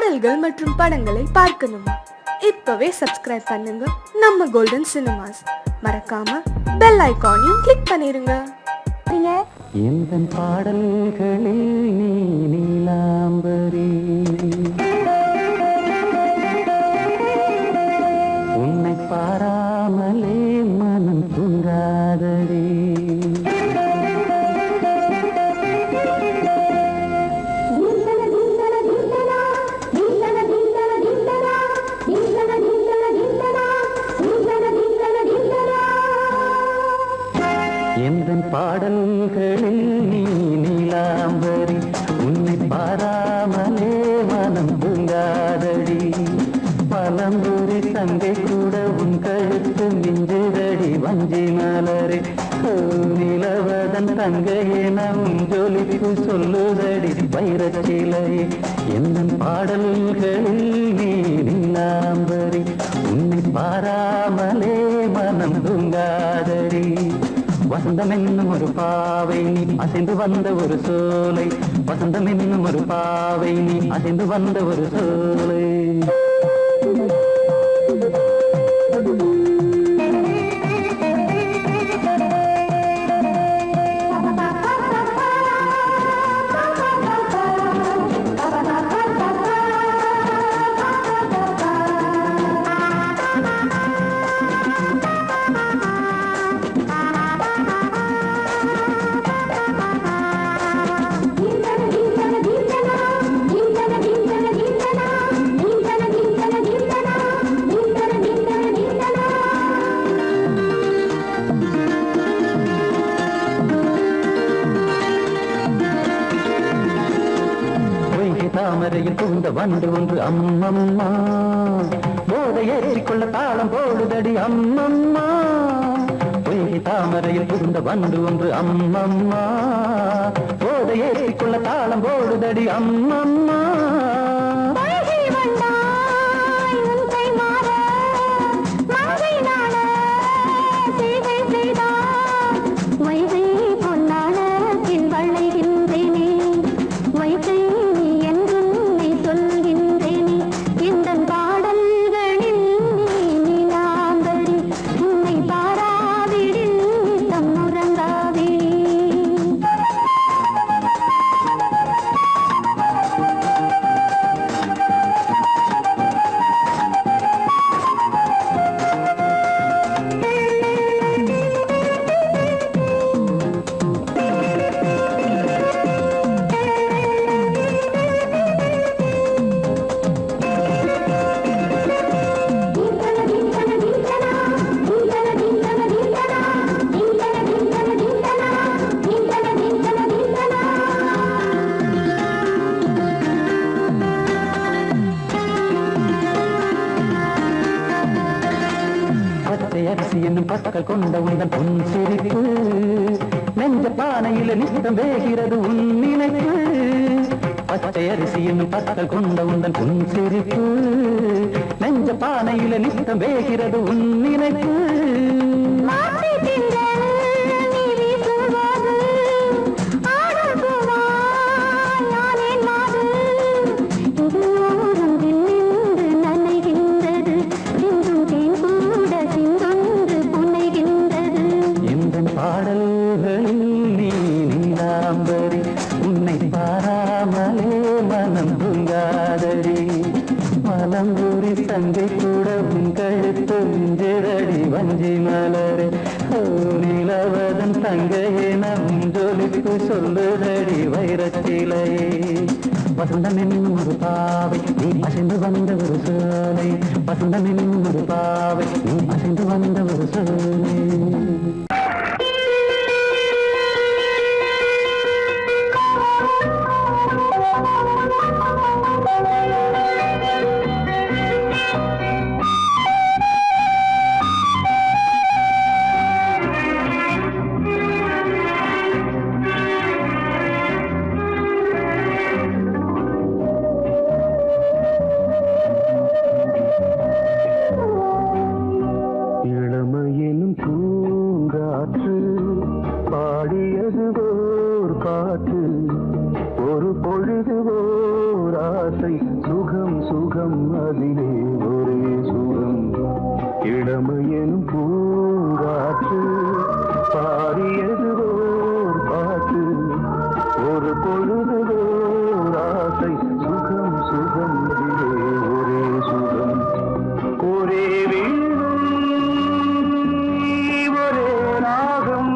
பாடல்கள் மற்றும் படங்களை பார்க்கணுமா? இப்பவே சப்ஸ்கிரைப் பண்ணுங்க நம்ம கோல்டன் சினிமாஸ். மறக்காம பெல் ஐகானையும் கிளிக் பண்ணிருங்க. எந்தன் பாடல்களில் நீ நீலாம்பரி, உன்னை பாராமலே மனம் தூங்காதடி. எந்தன் பாடல்களில் நீ நீலாம்பரி, உன்னை பாராமலே மனம் தூங்காதடி. பலம்புரி தங்கை கூட உன் கழுத்து மிஞ்சுதடி வஞ்சி மலரே. நிலவதன் தங்கையே நம் ஜொலிப்பு சொல்லுதடி வைரச்சிலை. எந்தன் பாடல்களில் நீ நீலாம்பரி, உன்னை பாராமலே மனம் தூங்காதடி. வசந்தம் என்னும் ஒரு பாவை நீ அசைந்து வந்த ஒரு சோலை, வசந்தம் என்னும் ஒரு பாவை நீ அசைந்து வந்த ஒரு சோலை. தாமரையில் பூந்த வண்டு ஒன்று அம்மம்மா, போதை ஏற்றிக்கொள்ள தாளம் போடுதடி அம்மம்மா. பொய்கை தாமரையில் பூந்த வண்டு ஒன்று அம்மம்மா, போதை ஏற்றிக்கொள்ள தாளம் போடுதடி அம்மம்மா. அரிசி என்னும் பற்கள் கொண்ட உந்தன் பொன் சிரிப்பு, நெஞ்ச பானையில நித்தம் வேகிறது உன் நினைப்பு. பச்சை அரிசி என்னும் பற்கள் கொண்ட உந்தன் பொன் சிரிப்பு, நெஞ்ச பானையில நித்தம் வேகிறது உன் நினைப்பு. பாடல்களில் நீ நீலாம்பரி, உன்னை பாராமலே மனம் தூங்காதடி. மலம்பூரி தங்கை கூட உன் கழுத்து மிஞ்சுதடி வஞ்சி மலரே. நிலவதன் தங்கையே நம் ஜொலிப்பு சொல்லுதடி வைரச்சிலையே. வசந்தம் என்னும் ஒரு பாவை நீ அசைந்து வந்த ஒரு சோலை, வசந்தம் என்னும் ஒரு பாவை நீ அசைந்து வந்த ஒரு சோலை. இளமையிலும் பூங்கா சுகம் அதிலே ஒரே சுகம் இளமையெனும் பூங்காற்று பாடியது ஓர் பாட்டு ஒரு பொழுதுவோர் ஆசை சுகம் சுகம் அதிலே ஒரே சுகம் ஒரே வீணை ஒரே ராகம்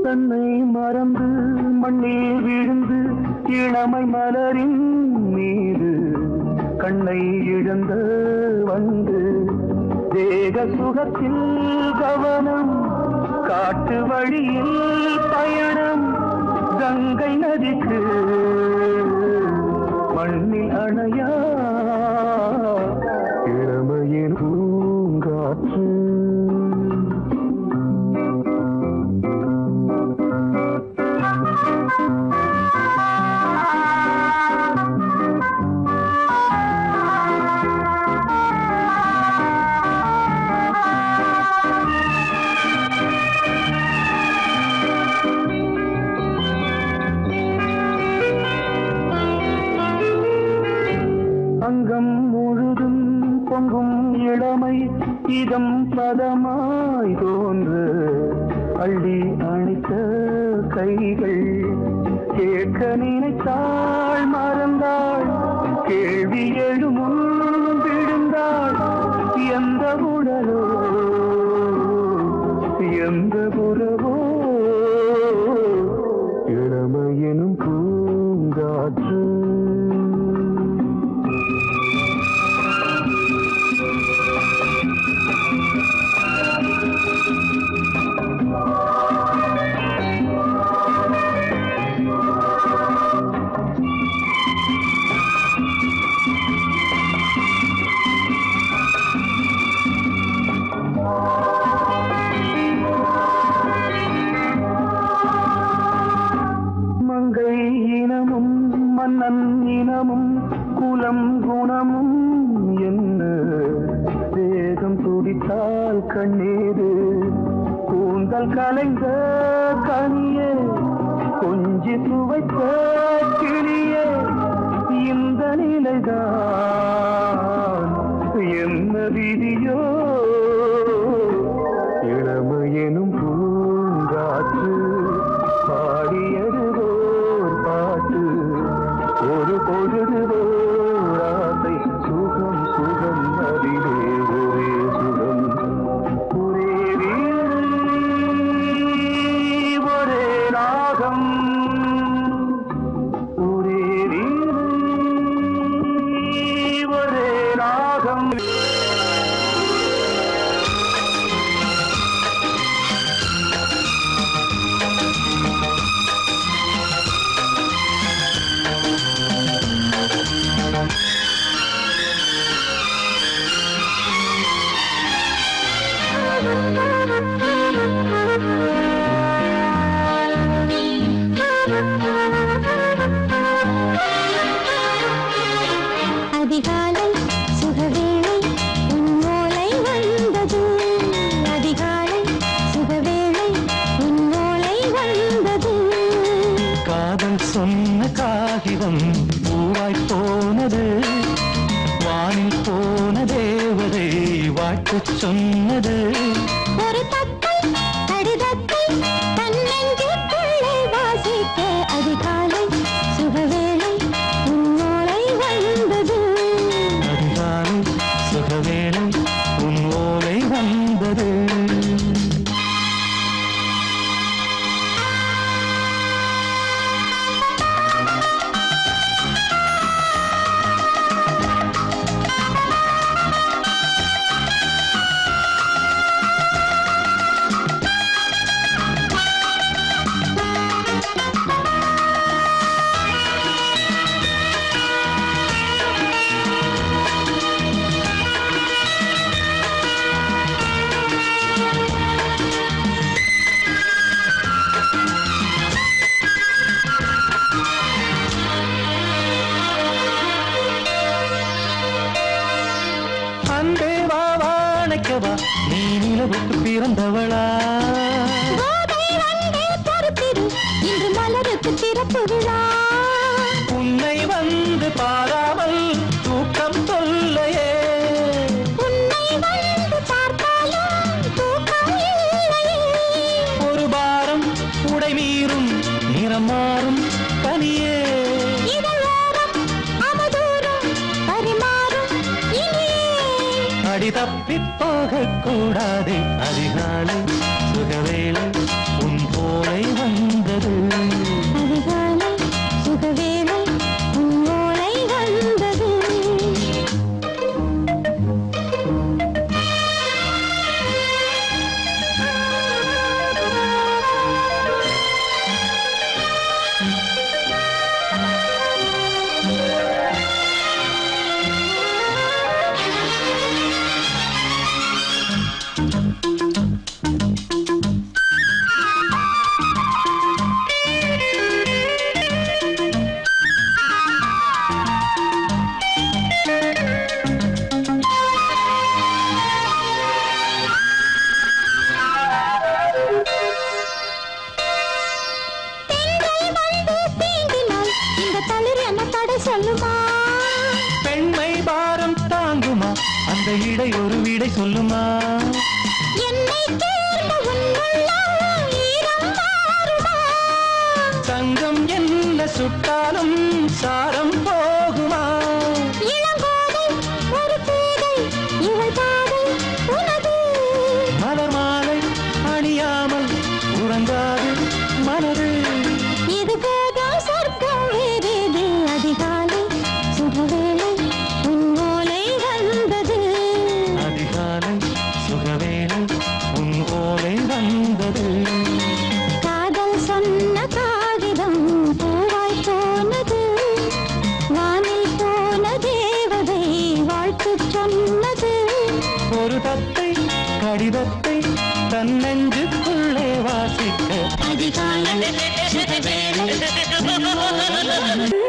தன்னை மறந்து மண்ணில் விழுந்து இளமை மலரின் மீது கண்ணை இழந்த வந்து தேக சுகத்தில் கவனம் காட்டு வழியில் பயணம் கங்கை நதிக்கு மண்ணில் அணையா இளமையின் பூங்காற்று அங்கம் முழுதும் பொங்கும் இளமை இதம் பதமாய் தோன்று அள்ளி அணைத்த கைகள் கேட்க நினைத்தாள் மறந்தாள் கேள்வி எழுமுன் விழுந்தாள் எந்த உடலோ எந்த புறவோ இளமையெனும் பூங்காற்று மங்கை இனமும் மன்னன் இனமும் குலம் குணமும் என்ன தேகம் துடித்தால் கண்ணீரு கூந்தல் கலைந்த கனியே கொஞ்சி துவைத்த கிளியே இந்த நிலைதான் என்ன விதியோ இளமையெனும் பூங்காற்று பாடியது ஓர் பாட்டு ஒரு பொழுதுவோர் ஆசை சுகம் சுகம் அதிலே ஒரே சுகம் ஒரே வீணை ஒரே ராகம் ஒரே வீணை ஒரே ராகம் வந்தவளா இன்று மலருக்கு திறப்பு விழா உன்னை வந்து பாராமல் தூக்கம் சொல்லையே உன்னை வந்து பார்த்தாலும் தூக்கம் இல்லையே ஒரு பாரம் உடை மீறும் நிறம் மாறும் தனியே இதழோரம் அவதூறும் பரிமாறும் இனியே அடி தப்பிப் போகக் கூடாதே அதிகாலை சுகவேளை உன் போலை வந்தது அதிகாலை சுகவேளை உன்னோலை வந்தது சொல்லுமா பெண்மை பாரம் தாங்குமா அந்த இடை ஒரு விடை சொல்லுமா என்னை தேர்ந்த உன்னுள்ளம் ஈரம் மாறுமா தங்கம் என்ன சுட்டாலும் சாரம் போகுமா இளங்கோதை ஒரு பேதை இவள் பாதை உனது மலர் மாலை அணியாமல் உறங்காது மனது இது போதும் சொர்க்கம் வேறேது அதிகாலை சுகவேளை உன்னோலை வந்தது அதிகாலை சுகவேளை உன் ஓலை வந்தது காதல் சொன்ன காகிதம் பூவாய் போனது வானில் போன தேவதை வாழ்த்து சொன்னது ஒரு தத்தை கடிதத்தை தன் நெஞ்சுக்குள்ளே வாசிக்க அதிகாலை சுகவேளை உன்னோலை வந்தது.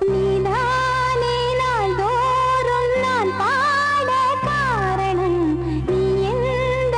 நீதானே நாள்தோறும் நான் பாட காரணம் நீ எந்த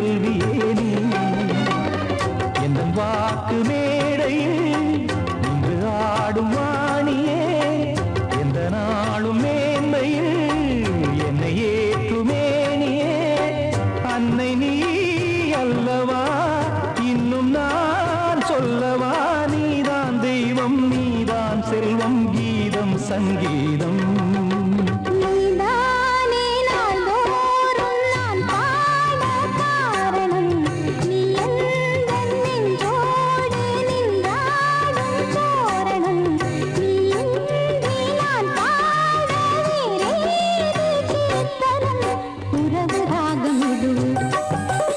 செல்வியே நீ என் வாக்கு மேடையில் நின்று ஆடும் வாணியே எந்த நாளும் மேன்மையில் என்னை ஏற்றுமேனியே அன்னை நீ அல்லவா இன்னும் நான் சொல்லவா நீதான் தெய்வம் நீதான் செல்வம் கீதம் சங்கீதம் நீதானே நாள்தோறும் நான் பாட காரணம் நீ எந்தன் நெஞ்சோடு நின்றாடும் தோரணம் நீ இன்றி நான் பாட வேறேது கீர்த்தனம் உறவு ராகம் இது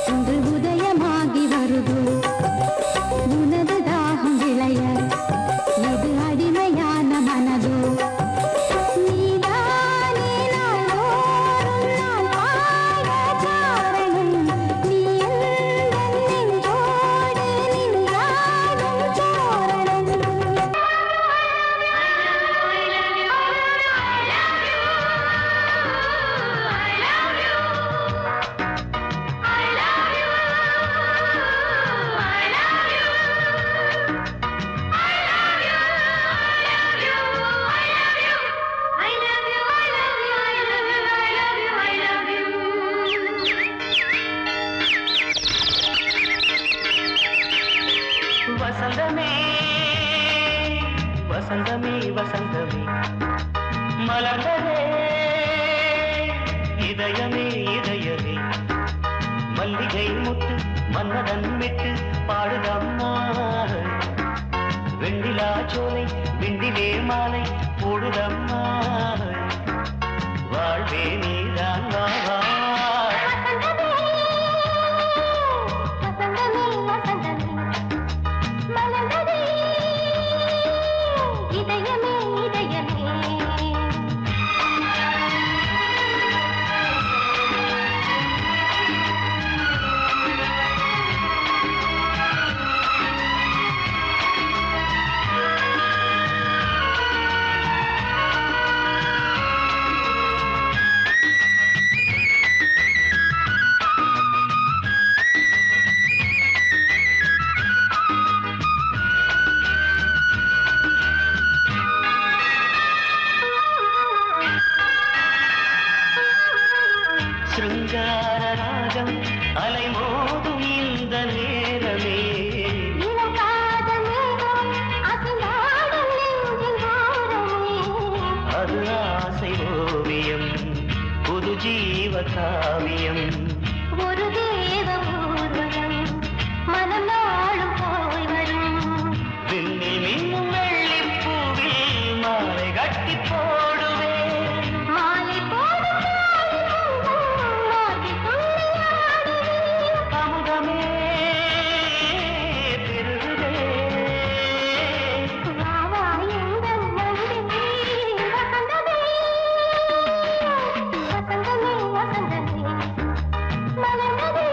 இன்று உதயமாகி வருது உனது தாகம் விளைய இது அடிமையான மனதோ நீதானே நாள்தோறும் நான் பாட காரணம் நீ எந்தன் நெஞ்சோடு நின்றாடும் தோரணம் வசந்தமே வசந்தமே வசந்தமே மலர்ந்ததே இதயமே இதயமே மல்லிகை முட்டு மன்னதன் விட்டு பாடுதம்மா வெண்ணிலா சோலை விண்டிலே மாலை போடுதம்மா வாழ்வே நீதான் வா வா வசந்தமே வசந்தமே மலர்ந்ததே இதயமே இதயமே சிருங்கார ராகம் அலைமோதும் இந்த நேரமே இளம் காதல் மேகம் அசைந்தாடும் நெஞ்சின் ஓரமே அது ஆசை ஓவியம் புது ஜீவ காவியம் ஒரு தேவ ஊர்வலம் மனம் நாளும் போய் வரும் விண்ணில் மின்னும் வெள்ளிப்பூவில் மாலை கட்டி போடுவேன் மாலை போடும் மார்கழி துள்ளியாடுவேன் அமுதமே பெருகுதே வா வா எங்கள் நந்தினி வசந்தமே வசந்தமே வசந்தமே மலர்ந்ததே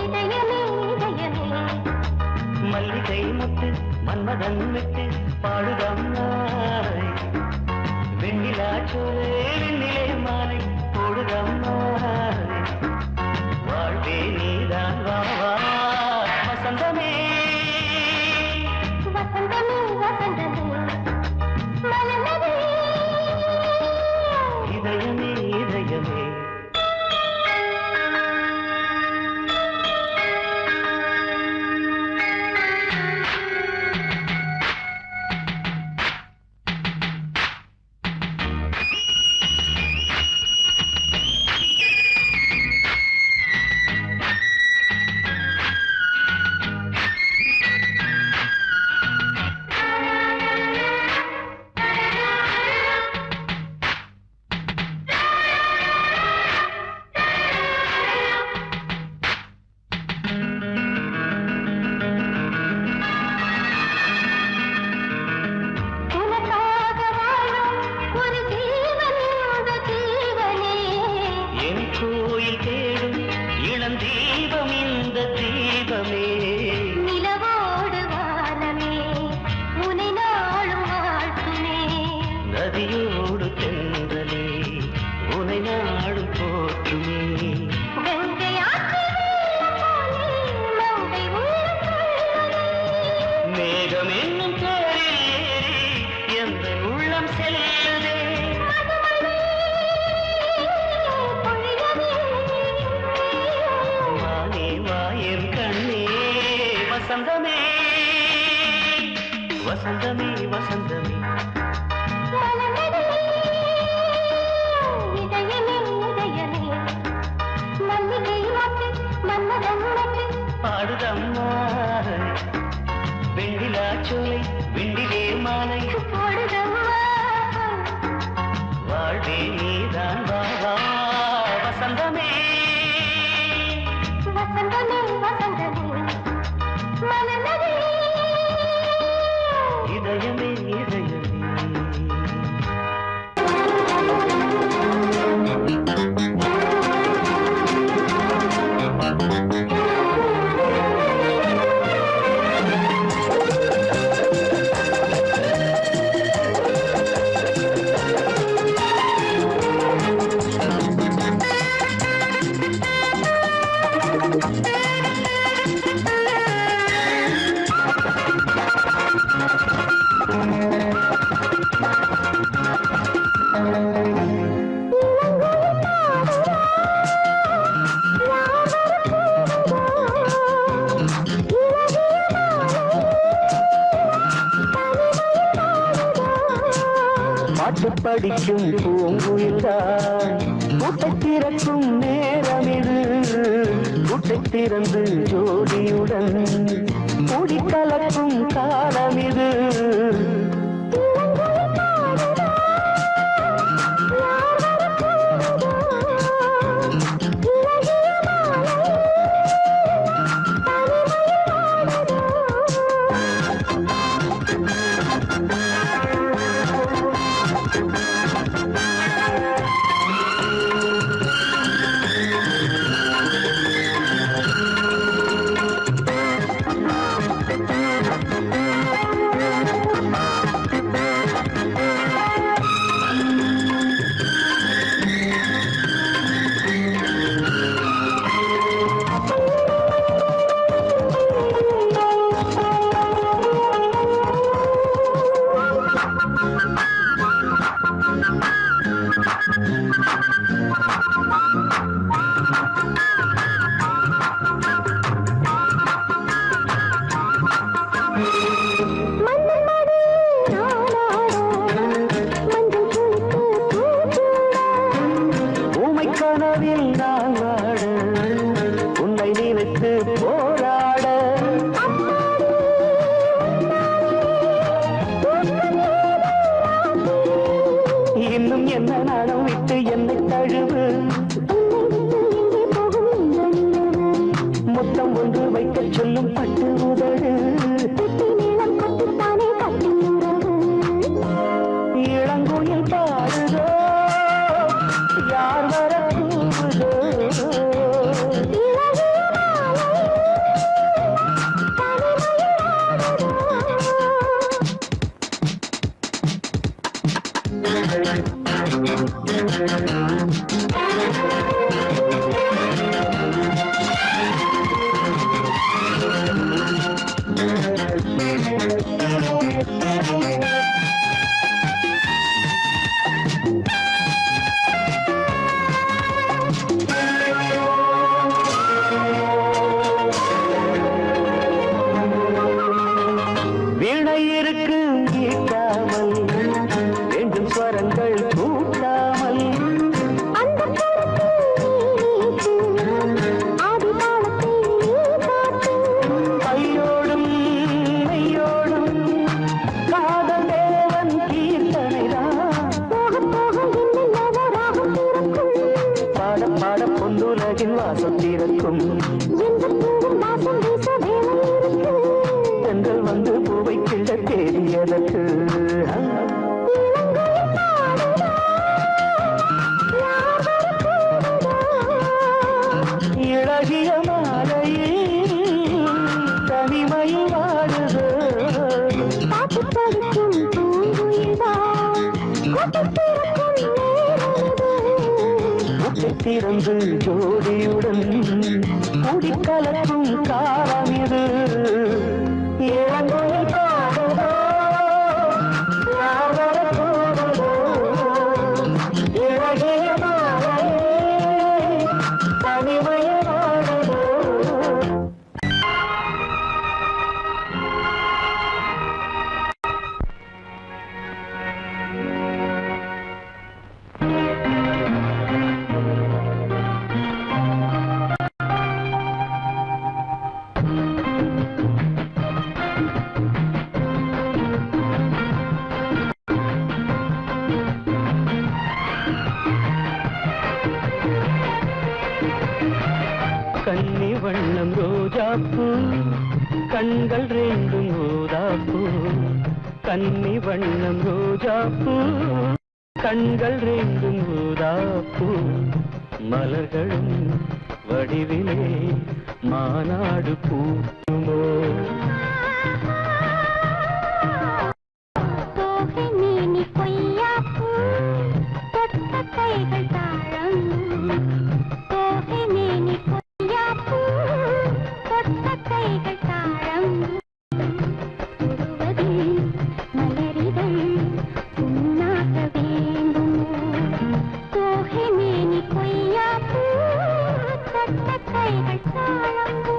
இதயமே இதயமே மல்லிகை முட்டு மன்மதன் விட்டு பாடுதம்மாய் வெண்ணிலா சோலை வெண்ணிலே மாலை போடுதம்மாய் வாழ்வே நீதான் வா வா வசந்தமே வசந்தமே வசந்தமே மலர்ந்ததே இதயமே இதயமே ஆடுதம்மா வெண்ணிலா சோலை வெண்ணிலே மாலை போடுதம்மா வாழ்வே நீதான் வாவா வசந்தமே வசந்தமே வசந்தமே மலர்ந்ததே இதயமே இதயமே பாட்டு படிக்கும் பூங்குயில்தான் கூட்டை திறக்கும் நேரம் இது கூட்டை திறந்து ஜோடியுடன் கூடி கலக்கும் காலம் இது கனவில் நான் வாட உன்னை நினைத்து போராட இன்னும் என்ன நாடம் விட்டு என்னை தழுவு முத்தம் ஒன்று வைக்க சொல்லும் பட்டு உதடு இளங்குயில் பாடுதோ யார் வர கூவுதோ வீணை இருக்கு ஈட்டாமல் வேண்டும் ஸ்வரங்கள் கூட்டாமல் கையோடும் மெய்யோடும் காதல் தேவன் கீர்த்தனைதான் பாட பாட பொன்னுலகின் வாசம் திறக்கும் பெண்கள் வந்து பூவை கிள்ள தேடியதற்கு இழகிய மாலையில் தனிமையில் வாடுது திறந்து ஜோடியுடன் கூடிக்கலக்கும் காலம் இது இளங்குயில் பாடுதோ யார் வர கூடுதோ இழகிய மாலையில் தனிமையில் வாடுதோ கன்னி வண்ணம் ரோஜாப்பூ கண்கள் ரெண்டும் ஊதாப்பூ கன்னி வண்ணம் ரோஜாப்பூ கண்கள் ரெண்டும் ஊதாப்பூ மலர்களும் வடிவிலே மாநாடு பூக்குமோ கைகள் தாழம் மேனி பொய்யாப்பூ தொட்ட கைகள் தாழம் தொடுவதில் மலரிதழ் உண்ணாக வேண்டும் தோகை மேனி பொய்யாப்பூ தொட்ட கைகள் தாழம்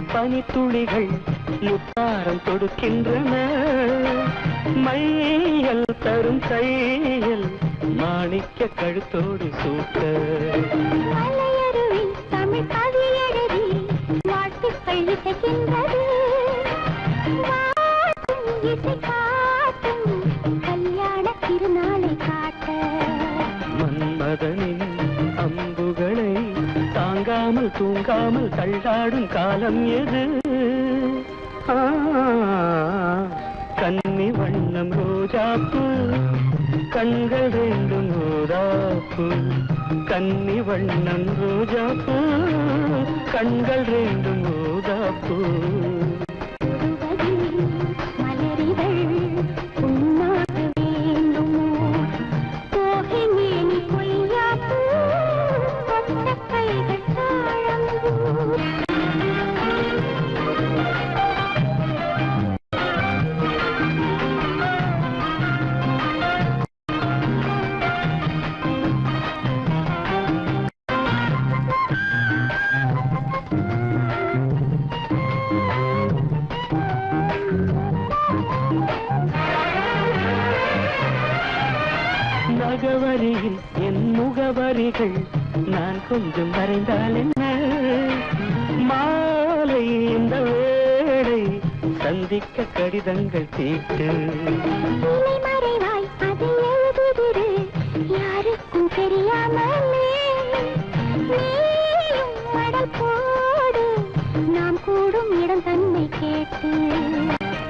பனித்துளிகள் முத்தாரம் தொடுக்கின்றன மையல் தரும் கையில் மாணிக்க கழுத்தோடு சூட்ட மலையருவி தமிழ் கவி எழுதி வாழ்த்துக்கள் இசைக்கின்றது இசை காட்டும் கல்யாண திருநாளை காட்ட மன்மதனின் அம்புகளை தாங்காமல் தூங்காமல் தள்ளாடும் காலம் எது கன்னி வண்ணம் ரோஜாப்பூ கண்கள் ரெண்டும் ரோஜாப்பூ கன்னி வண்ணம் ரோஜாப்பூ கண்கள் ரெண்டும் ரோஜாப்பூ நகவரியில் என் முகவரிகள் நான் கொஞ்சம் வரைந்தால் என்ன மாலை இந்த வேளை சந்திக்க கடிதங்கள் தீட்டு மறைவாய் அதை எழுதுதிரு யாருக்கும் தெரியாமலே நீயும் மடல் போடு நாம் கூடும் இடம் தன்னை கேட்டு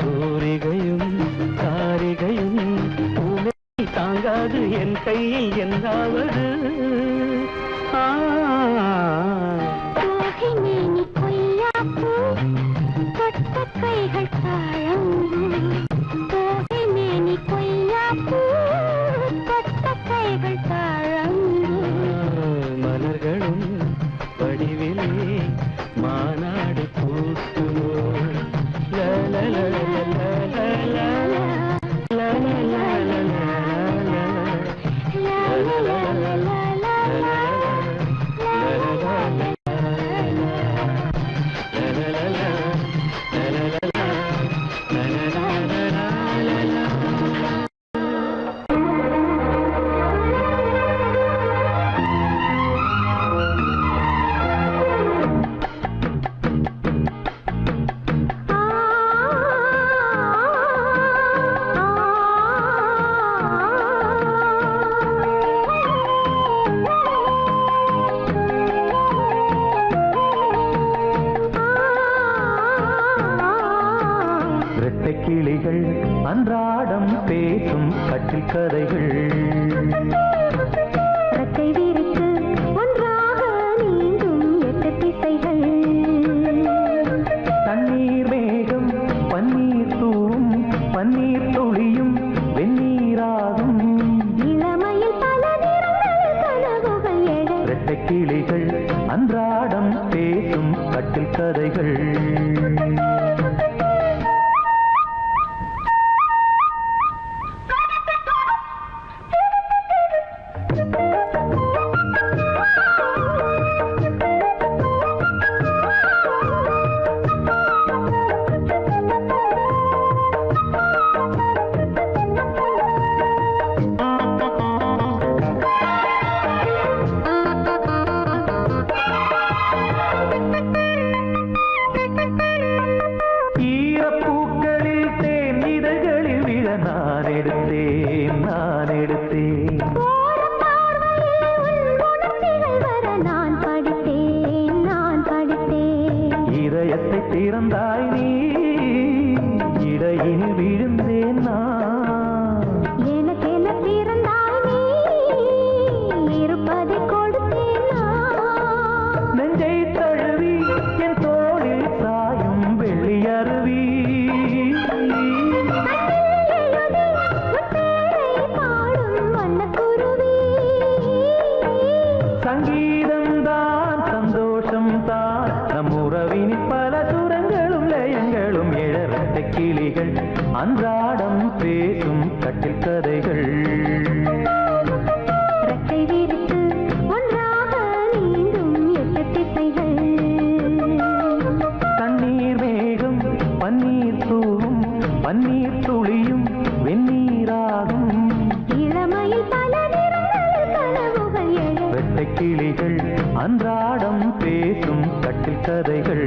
தூரிகையும் காரிகையும் தாங்காது என் கையில் என்னாவது தோகை மேனி பொய்யாப்பூ தொட்ட கைகள் தாழம் தோகை மேனி பொய்யாப்பூ தொட்ட கைகள் தாழம் மலர்களும் வடிவிலே மாநாடு பூக்குமோ கிளிகள் அன்றாடம் பேசும் கட்டில் கதைகள் ரக்கை விரித்து ஒன்றாக நீங்கும் எட்டு திசைகள் தண்ணீர் மேகம் பன்னீர் தூவும் பன்னீர் துளியும் வெந்நீராகும் இளமையில் பல நிறங்கள் கனவுகள் எழ இரட்டை கிளிகள் அன்றாடம் பேசும் கட்டில் கதைகள் இதயத்தை திறந்தாய் நீ இடையில் விழுந்தேன் நான் எனக்கென பிறந்தாய் நீ இருப்பதை கொடுத்தேன் நான் நெஞ்சை தழுவி என் தோளில் சாயும் வெள்ளி அருவி சங்கீதம் தான் சந்தோஷம் தான் நம் உறவினில் பல சுரங்களும் லயங்களும் இழரட்ட கிளிகள் அன்றாடம் பேசும் கட்டில் கதைகள் ரெக்கை விரித்து ஒன்றாக நீந்தும் 8 திசைகள் தண்ணீர் மேகம் பன்னீர் தூவும் பன்னீர் துளியும் வெந்நீராகும் இளமையில் பல நிறங்கள் கனவுகள் எழ வெட்டை கிளிகள் அன்றாடம் பேசும் கட்டில் கதைகள்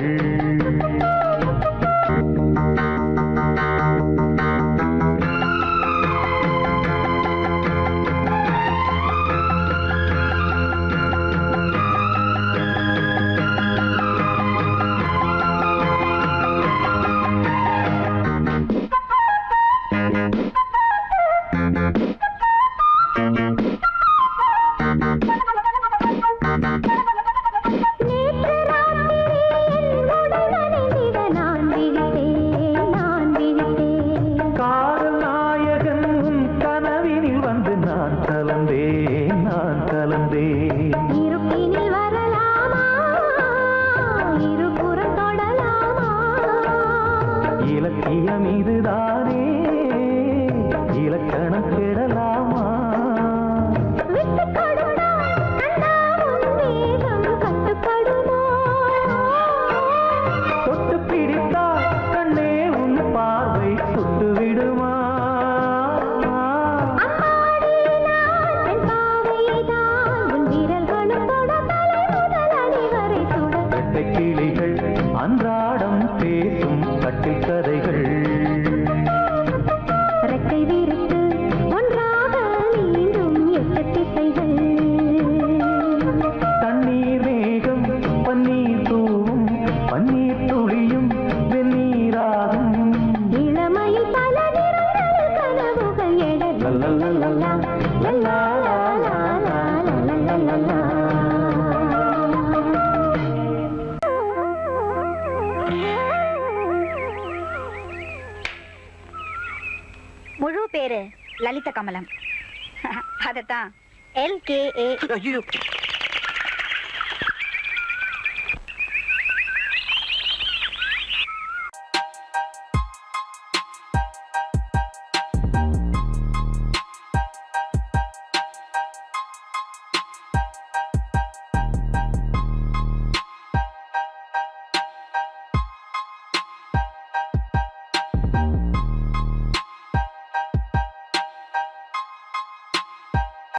நேற்று ராத்திரி என் உடல் நனைந்திட நான் விழித்தேன் காதல் நாயகன் உன் கனவினில் வந்து நான் கலந்தேன் இருப்பினில் வரலாமா இருபுறம் தொடலாமா இலக்கியம் இதுதானே இலக்கணம் கெடலாமா விட்டுக் கொடுத்தால் கண்ணா உன் வேகம் கட்டுப்படுமோ தொட்டு பிடித்தால் கண்ணே உன் பார்வை சுட்டு விடுமா அம்மாடி நான் பெண் பாவைதான் உன் விரல்களும் தொட தலை முதல் அடி வரை சுட வெட்டை கிளிகள் அன்றாடம் பேசும் கட்டில் கதைகள் ரெக்கை விரித்து ஒன்றாக நீந்தும் 8 திசைகள் தண்ணீர் மேகம் பன்னீர் தூவும் பன்னீர் துளியும் வெந்நீராகும் இளமையில் பல நிறங்கள் கனவுகள் எழ லல்லல்லல்லா, முழு பேரு லலித கமலம். அதத்தான் LKA. ஐயோ